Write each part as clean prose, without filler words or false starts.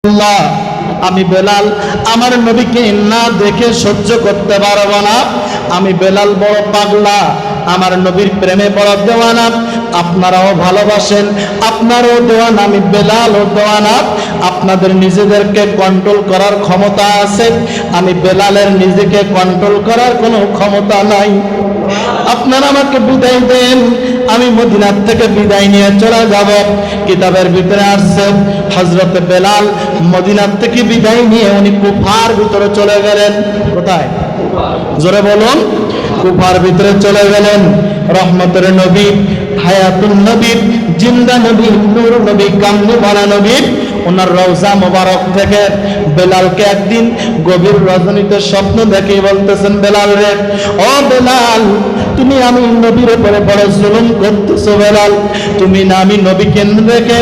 আল্লাহ, আমি বেলাল আমার নবীকে না দেখে সহ্য করতে পারবো না। আমি বেলাল বড় পাগলা, আমার নবীর প্রেমে বড় দেওয়ানা। আপনারাও ভালোবাসেন, আপনারও দেওয়ানা, আমি বেলালও দেওয়ানা। আপনাদের নিজেদেরকে কন্ট্রোল করার ক্ষমতা আছে, আমি বেলালের নিজেকে কন্ট্রোল করার কোনো ক্ষমতা নাই। আপনারা আমাকে বিদায় দেন, আমি মদিনার থেকে বিদায় নিয়ে চলে যাব। কিতাবের ভিতরে আসছে হযরত বেলাল মদিনার থেকে বিদায় নিয়ে উনি কুফার ভিতরে চলে গেলেন। কোথায়? জোরে বলুন। কুফার ভিতরে চলে গেলেন। রহমতের নবী, হায়াতুন নবী, জিন্দা নবী, নূর নবী, কামলি বানা নবী, ওনার রওজা মোবারক থেকে বেলালকে একদিন গভীর রজনীতে স্বপ্ন দেখে বলতেছেন, বেলাল রে, ও বেলাল, তুমি আমি নবীর উপরে বড় জুলুম করতেছো বেলাল। তুমি না আমি নবীকে রেখে,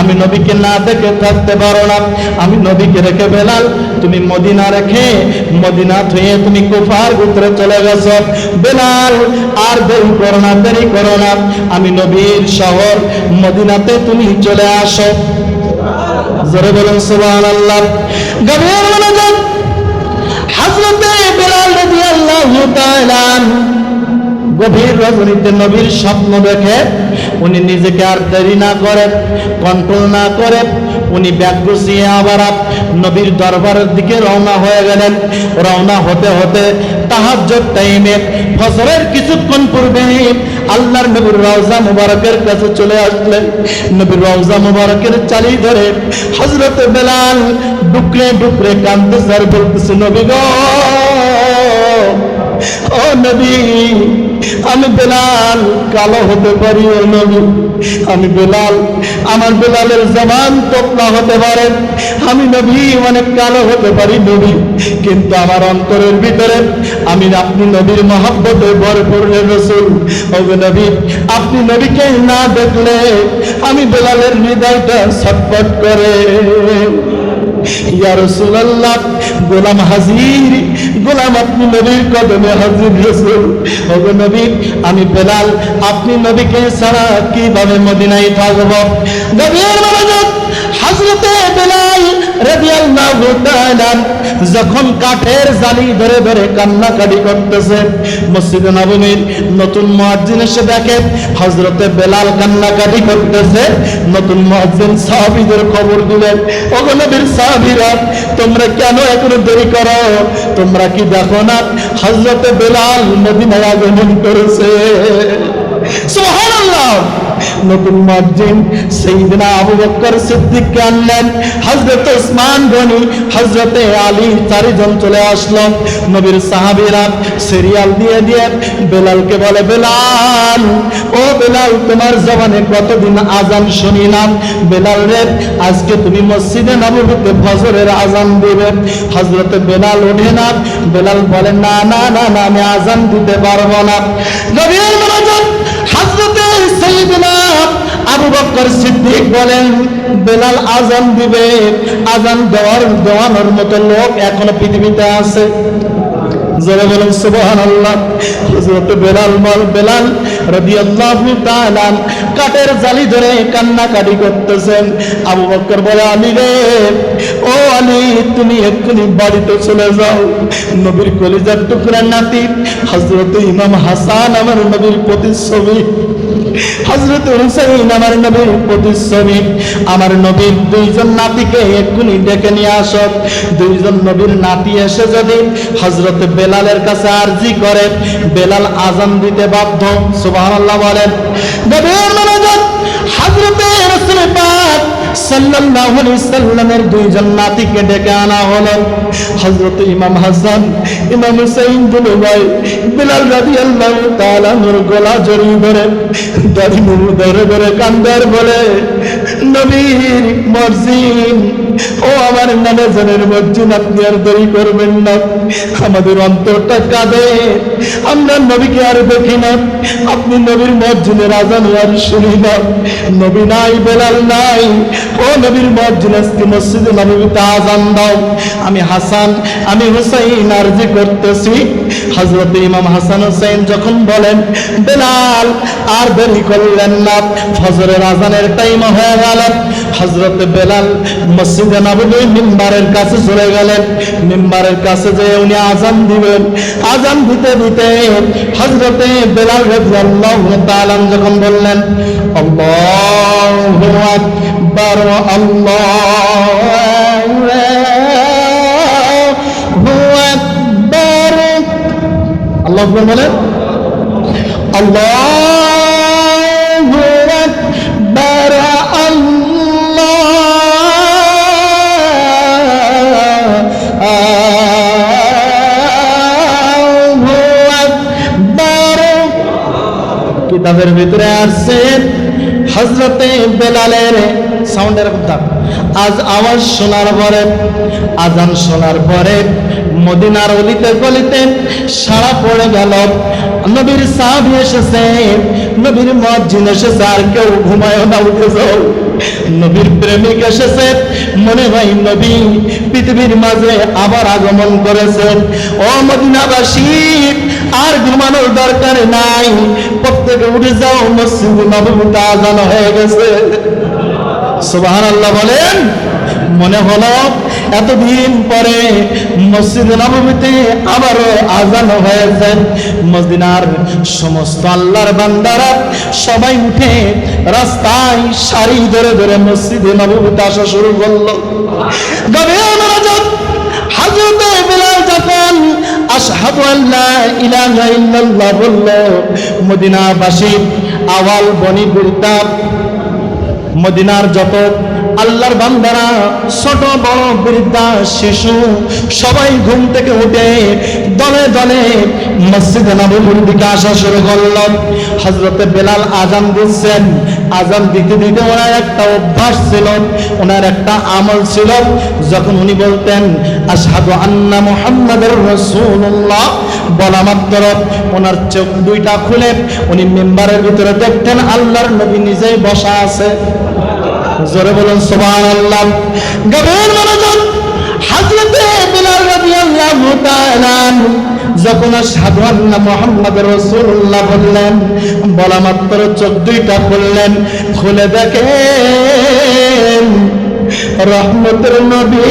আমি নবীকে না দেখে থাকতে পারো না। আমি নবীকে রেখে বেলাল তুমি মদিনা রেখে মদিনা থেকে তুমি কুফার ভিতরে চলে গেছো। বেলাল আর দেরি করো না, দেরি করো না, আমি নবীর শহর মদিনাতে তুমি চলে আসো। জোরে বলুন সুবহানাল্লাহ। গভীর মনোযোগ। হযরতে বেলাল রাদিয়াল্লাহু তাআলা গভীর রজনীতে নবীর স্বপ্ন দেখে উনি নিজেকে আর দেরি না করে, কন্ট্রোল না করে উনি ব্যাগ গুছিয়ে আবার নবীর দরবারের দিকে রওনা হয়ে গেলেন। রওনা হতে হতে তাহাজ্জুদ টাইমে ফজরের কিছুক্ষণ পূর্বে আল্লাহর নবীর রওজা মুবারকের কাছে চলে আসলেন। নবীর রওজা মুবারকের চালি ধরে হযরত বেলাল ডুকরে ডুকরে কাঁদতেছে আর বলতেছে, নবী গো, ও নবী, আমি বেলাল কালো হতে পারি, ও নবী, আমি বেলাল, আমার বেলালের জবান তোপলা হতে পারে, আমি নবী অনেক কালো হতে পারি নবী, কিন্তু আমার অন্তরের ভিতরে আমি আপনি নবীর মহব্বতে ভরপুর রাসূল। ও নবী, আপনি নবীকে না দেখলে আমি বেলালের হৃদয়টা ছটফট করে। ইয়া রাসূলুল্লাহ, গোলাম হাজির, গোলাম আপনি নবীর কদমে হাজির রাসূল। ও নবী, আমি বেলাল আপনি নবীকে ছাড়া কিভাবে মদিনায় থাকব? নবীর মনোযোগ। হযরতে বেলাল রাদিয়াল্লাহু তাআলা যখন কাঠের জালি ধরে ধরে কান্নাকাটি করতেছে, মসজিদে নববীর নতুন মুয়াজ্জিন এসে দেখে হযরতে বেলাল কান্নাকাটি করতেছে। নতুন মুয়াজ্জিন সাহাবীদের খবর দিলেন, ও নবীর সাহাবীরা, তোমরা কেন এত দেরি করো? তোমরা কি দেখো না হযরতে বেলাল মদিনায় আগমন করেছে? সুবহানাল্লাহ। নতুন মুয়াজ্জিন সাইয়েদনা আবু বকর সিদ্দিককে আনলেন, হযরত ওসমান গনি, হযরতে আলী, চারজন চলে আসলো। নবীর সাহাবীরা সিরিয়াল দিয়ে দিয়ে বেলালকে বলে, বেলাল, ও বেলাল, তোমার জবানে কতদিন আজান শুনিলাম। বেলাল রে, আজকে তুমি মসজিদে নববীতে ফজরের আজান দিবে। হযরতে বেলাল ওঠে না। বেলাল বলেন, না না না না, আমি আজান দিতে পারবো না। নবীর মনোযোগ। হযরতে সাইয়েদনা আবু বকর সিদ্দিক বলেন, বেলাল আজান দিবে, আজান দেওয়ানোর মতো লোক এখনো পৃথিবীতে আছে? জোরে বলুন সুবহানাল্লাহ। হযরত বেলাল রাদিয়াল্লাহু তাআলা কাঠের জালি ধরে কান্নাকাটি করতেছেন। আবু বকর বলে, আলী রে, ও আলী, তুমি এক্ষুনি বাড়িতে চলে যাও। নবীর কলিজার টুকরা নাতি হযরত ইমাম হাসান আমার নবীর প্রতিচ্ছবি, হযরত হুসাইন আমার নবীর প্রতিচ্ছবি, আমার নবীর দুইজন নাতিকে এক্ষুনি ডেকে নিয়ে আসো। দুইজন নবীর নাতি এসে যদি হযরত বেলালের কাছে আরজি করে, বেলাল আজান দিতে বাধ্য। সুবহানাল্লাহ বলেন। নবীর মনোযোগ। হযরতে রাসূল পাক সাল্লাল্লাহু আলাইহি সাল্লামের দুইজন নাতিকে ডেকে আনা হলো। হযরত ইমাম হাসান, ইমাম হুসাইন দুই ভাই বেলাল রাদিয়াল্লাহু তাআলা নূর গলা জড়িয়ে ধরে দাড়ি মুড় ধরে ধরে কান্দার বলে, নবীর মর্জিন, ও আমার নানাজানের মর্জিন, আপনি আর দেরি করবেন না। আমাদের অন্তরটা কাঁদে, আমরা নবীকে আর দেখি না, আপনি নবীর মর্জিনের আজান আর শুনি না। নবী নাই, বেলাল নাই, ও নবীর মর্জিন আজকে মসজিদে নববীতে আজান দাও। আমি হাসান, আমি হুসাইন আরজি করতেছি, হযরত ইমাম হাসান হোসেন যখন বলেন বেলাল আর দেরি করলেন না, ফজরের আজানের টাইম হয়ে গেল। হযরত বেলাল মসজিদে নববীর মিম্বারের কাছে চলে গেলেন। মিম্বারের কাছে যে উনি আজান দিবেন, আজান দিতে দিতে হযরতে বেলাল রাদিয়াল্লাহু তাআলা যখন বললেন আল্লাহু আকবার আল্লাহু আকবার, আল্লাহু আকবার বলেন, আল্লাহু আকবার আল্লাহু আকবার। কিতাবের ভিতরে আসছে হযরতে বেলালের সাউন্ড এরকম থাক, আজ আওয়াজ শোনার পরে, আজান শোনার পরে মদিনার অলিতে গলিতে সাড়া পড়ে গেল। নবীর সাহাবী এসেছে, নবীর মুয়াজ্জিন এসেছে, আর কেউ ঘুমায় না, উঠে যাও। নবীর প্রেমিক এসেছে, মনে হয় নবী পৃথিবীর মাঝে আবার আগমন করেছেন। ও মদিনাবাসী, আর ঘুমানোর দরকার নাই, প্রত্যেকে উঠে যাও, মসজিদ নববীতে আজান হয়ে গেছে। সুবহানাল্লাহ বলেন। মনে হলো এতদিন পরে মসজিদ নববীতে আবারও আজান হয়েছে। মদিনার সমস্ত আল্লাহর বান্দারা সবাই উঠে রাস্তায় সারি ধরে ধরে মসজিদ নববীতে আসা শুরু করলো। গভীর মনোযোগ, হযরত বেলাল যখন আশহাদু আল্লা ইলাহা ইল্লাল্লাহ বলল, মদিনাবাসী আওয়াল বনি বৃদ্ধা, মদিনার যত আল্লাহর বান্দারা, ছোট বড় বৃদ্ধা শিশু সবাই ঘুম থেকে উঠে দলে দলে মসজিদে নববীর দিকে আসা শুরু করল। হযরতে বেলাল আজান দিচ্ছেন, আজান দিতে দিতে ওনার একটা অভ্যাস ছিল, ওনার একটা আমল ছিল, যখন উনি বলতেন আশহাদু আন্না মুহাম্মাদুর রাসূলুল্লাহ বলা মাত্র ওনার চোখ দুইটা খুলে উনি মিম্বারের ভিতরে দেখতেন আল্লাহর নবী নিজেই বসা আছে। জোরে বলুন সুবহানাল্লাহ। গভীর মনোযোগ, হযরতে বেলাল রাদিয়াল্লাহু তাআলা যখন আশহাদু আন্না মুহাম্মাদুর রাসূলুল্লাহ বললেন, বলা মাত্র চোখ দুইটা খুললেন, খুলে দেখেন রহমতের নবী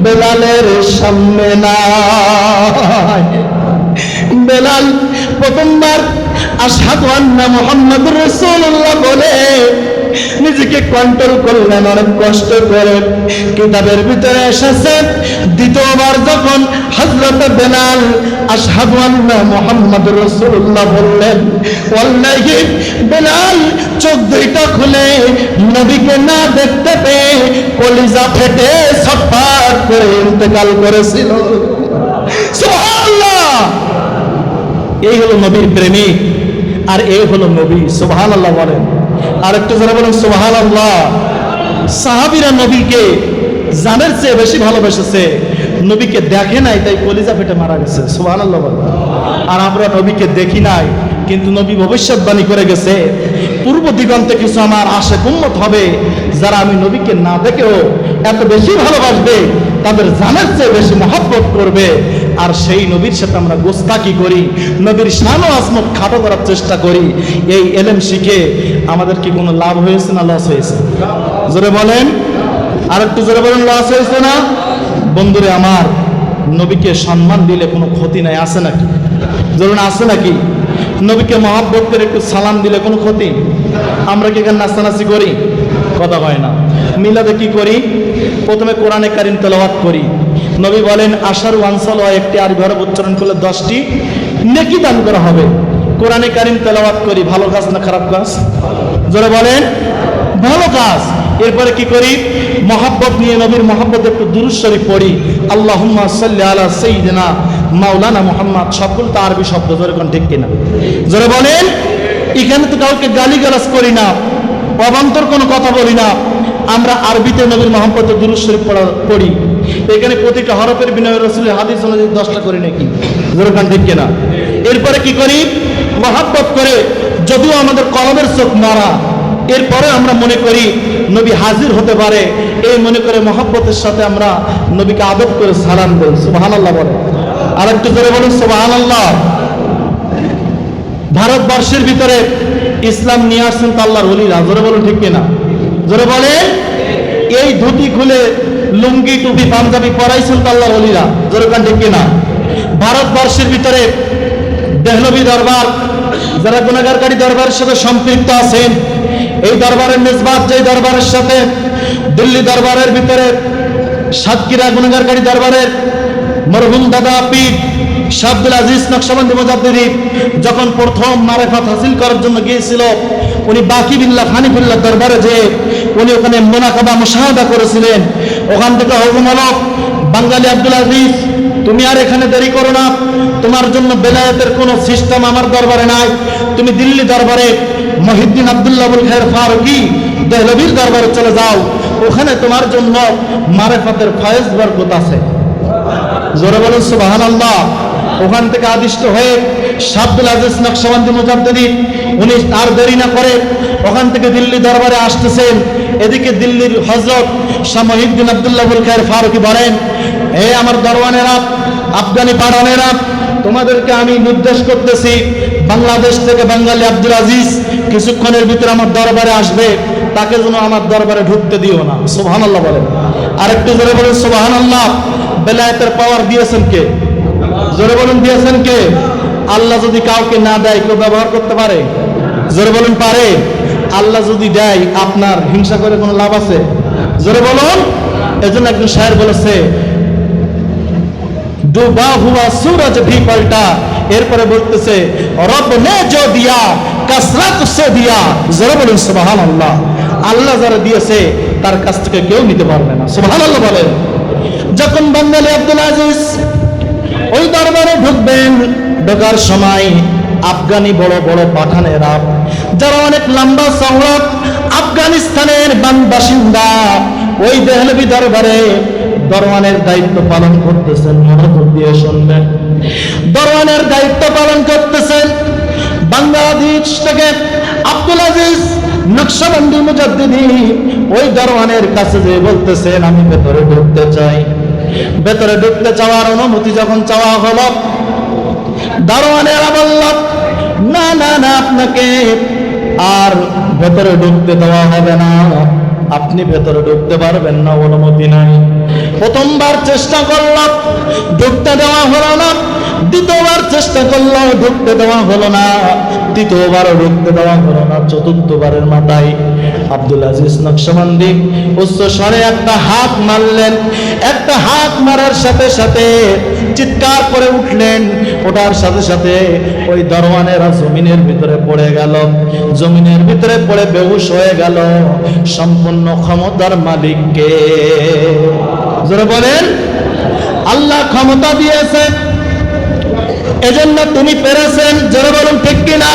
বেলালের সামনে নাই। বেলাল প্রথমবার আশহাদু আন্না মুহাম্মাদুর রাসূলুল্লাহ বলে নিজেকে কন্ট্রোল করলেন অনেক কষ্ট করে। কিতাবের ভিতরে এসেছে দ্বিতীয়বার যখন হযরত বেলাল আশহাদু আন্না মুহাম্মাদুর রাসূলুল্লাহ বললেন, ওয়াল্লাহি বেলাল চোখ দুইটা খুলে নবীকে না দেখতে পেয়ে কলিজা ফেটে ছটফট করে ইন্তেকাল করেছিল। সুবহানাল্লাহ। এই হলো নবীর প্রেমিক, আর এই হলো নবী। সুবহানাল্লাহ বলেন। আর একটু যারা বলেন সুবহানাল্লাহ। সাহাবীরা নবীকে জানের চেয়ে বেশি ভালোবেসেছে, নবীকে দেখে নাই তাই কলিজা ফেটে মারা গেছে। সুবহানাল্লাহ বলেন। আর আমরা নবীকে দেখি নাই, কিন্তু নবী ভবিষ্যৎবাণী করে গেছে পূর্ব দিগন্তে কিছু আমার আশিক উম্মত হবে যারা আমি নবীকে না দেখেও এত বেশি ভালোবাসবে, তাদের জানের চেয়ে বেশি মহব্বত করবে। আর সেই নবীর সাথে আমরা গোস্তাকি করি, নবীর শান ও আজমত খাটো করার চেষ্টা করি। এই এলেম শিখে আমাদের কি কোনো লাভ হয়েছে না লস হয়েছে? জোরে বলেন, আর একটু জোরে বলেন, লস হয়েছে না? বন্ধুরে আমার, নবীকে সম্মান দিলে কোনো ক্ষতি নাই, আছে নাকি? ধরুন আছে নাকি? নবীকে মহব্বত করে একটু সালাম দিলে কোনো ক্ষতি? আমরা কি এখানে নাস্তানাসি করি? কথা হয় না। মিলাদে কি করি? প্রথমে কোরআনে কারিম তেলাওয়াত করি। নবী বলেন আশারু আনসালওয়া, একটি আরবি হরফ উচ্চারণ করলে 10টি নেকি দান করা হবে। কোরআনে কারিম তেলাওয়াত করি, ভালো কাজ না খারাপ কাজ? যারা বলেন ভালো কাজ। এরপরে কি করি? মহব্বত নিয়ে নবীর মহব্বত একটু দুরূদ শরীফ পড়ি, আল্লাহুম্মা সাল্লি আলা সাইয়্যিদিনা মাওলানা মুহাম্মদ। সবগুলো তো আরবি শব্দ, জোরে কোন ঠিক কিনা? জোরে বলেন। এখানে তো কাউকে গালিগালাজ করি না, অবান্তর কোনো কথা বলি না, আমরা আরবিতে নবীর মহব্বতে দুরূদ শরীফ পড়ি। এখানে প্রতিটা হরফের বিনয় রাসূলের হাদিস অনুযায়ী 10টা করি নাকি? জোরে কোন ঠিক কিনা? এরপরে কি করি? মহব্বত করে, যদিও আমাদের কলমের চোখ মারা, এরপরে আমরা মনে করি নবী হাজির হতে পারে, এই মনে করে মহব্বতের সাথে আমরা নবীকে আদব করে সালাম দেই। সুবহানাল্লাহ বলে। আর একটু জোরে বলুন সুবহানাল্লাহ। ভারতবর্ষের ভিতরে ইসলাম নিয়ে আসছেন তো আল্লাহর ওলিরা, জোরে বলুন ঠিক কিনা? জোরে বলেন। এই ধুতি খুলে লুঙ্গি টুপি পাঞ্জাবি পরাইছেন তো আল্লাহর ওলিরা, জোরে বলেন ঠিক কিনা? ভারতবর্ষের ভিতরে দেহলভী দরবার, যারা গুনাহগারকারী দরবারের সাথে সম্পৃক্ত আছেন, এই দরবারের নিসবাত যে দরবারের সাথে, দিল্লি দরবারের ভিতরে সাতক্ষীরা গুনাহগারকারী দরবারের মরহুম দাদা পীর শাহ আব্দুল আজিজ নকশবন্দি মুজাদ্দিদি যখন প্রথম মারিফাত হাসিল করার জন্য গিয়েছিল, উনি বাকি বিল্লাহ হানিফুল্লাহ দরবারে যে উনি ওখানে মুনাকাবা মুশাহাদা করেছিলেন। ওখান থেকে হুকুম হলো, বাঙালি আব্দুল আজিজ তুমি আর এখানে দেরি করো না, তোমার জন্য বেলায়েতের কোনো সিস্টেম আমার দরবারে নাই, তুমি দিল্লি দরবারে মহিউদ্দিন আব্দুল্লাহ আবুল খায়ের ফারুকি দেহলভীর দরবারে চলে যাও, ওখানে তোমার জন্য মারিফাতের ফয়েজ বরকত আছে। জোরে বলুন সুবহানাল্লাহ। ওখান থেকে আদিষ্ট হয়ে শাহ আব্দুল আজিজ নকশবন্দি মুজাদ্দিদি উনি আর দেরি না করে ওখান থেকে দিল্লি দরবারে আসতেছেন। এদিকে দিল্লির হযরত শাহ মহিউদ্দিন আব্দুল্লাহ আবুল খায়ের ফারুকি বলেন, হে আমার দরবানেরা, আফগানি পাঠানেরা, তোমাদেরকে আমি নির্দেশ করতেছি, বাংলাদেশ থেকে বাঙালি আব্দুল আজিজ কিছুক্ষণের ভিতরে আমার দরবারে আসবে, তাকে যেন আমার দরবারে ঢুকতে দিও না। সুবহানাল্লাহ বলেন। আর একটু জোরে বলুন সুবহানাল্লাহ। বেলায়েতের পাওয়ার দিয়েছেন কে? জোরে বলুন দিয়েছেন কে? আল্লাহ যদি কাউকে না দেয় কেউ ব্যবহার করতে পারে? জোরে বলুন পারে? আল্লাহ যদি দেয় আপনার হিংসা করে কোনো লাভ আছে? জোরে বলুন। এজন্য একজন শায়ের বলেছে, ডুবা হুয়া सूरज भी पलटा, এরপরে বলতেছে রব নে जो दिया कसरत से दिया। জোরে বলুন সুবহানাল্লাহ। আল্লাহ যারা দিয়েছে তার কাছ থেকে কেউ নিতে পারবে না। সুবহানাল্লাহ বলেন। যখন বাঙালি আব্দুল আজিজ ওই দরবারে ঢুকবেন, ঢোকার সময় আফগানি বড় বড় পাঠানেরা যারা অনেক লম্বা চওড়া আফগানিস্তানের বাসিন্দা ওই দেহলভী দরবারে দরওয়ানের দায়িত্ব পালন করতেছেন। মনোযোগ দিয়ে শুনবেন। দরওয়ানের দায়িত্ব পালন করতেছেন বাংলাদেশ থেকে আব্দুল আজিজ নকশবন্দি মুজাদ্দিদি ওই দরওয়ানের কাছে যে বলতেছেন, আমি ভেতরে ঢুকতে চাই। ভেতরে ঢুকতে চাওয়ার অনুমতি যখন চাওয়া হলো, দরওয়ানেরা বলল, না না না, আপনাকে আর ভেতরে ঢুকতে দেওয়া হবে না, আপনি ভেতরে ঢুকতে পারবেন না, অনুমতি নাই। প্রথমবার চেষ্টা করল, ঢুকতে দেওয়া হলো না। দ্বিতীয়বার চেষ্টা করলো, ঢুকতে দেওয়া হলো না। তৃতীয়বারও ঢুকতে দেওয়া হলো না। চতুর্থবারের মাথায় আব্দুল আজিজ নকশবন্দি উচ্চ স্বরে একটা হাত মারলেন। একটা হাত মারার সাথে সাথে চিৎকার করে উঠলেন। ওটার সাথে সাথে ওই দরওয়ানেরা জমিনের ভিতরে পড়ে গেল। জমিনের ভিতরে পড়ে বেহুশ হয়ে গেল। সম্পূর্ণ ক্ষমতার মালিককে। যারা বলেন আল্লাহ ক্ষমতা দিয়েছে, এজন্য তুমি পেরেছেন। যারা বলুন ঠিক কিনা?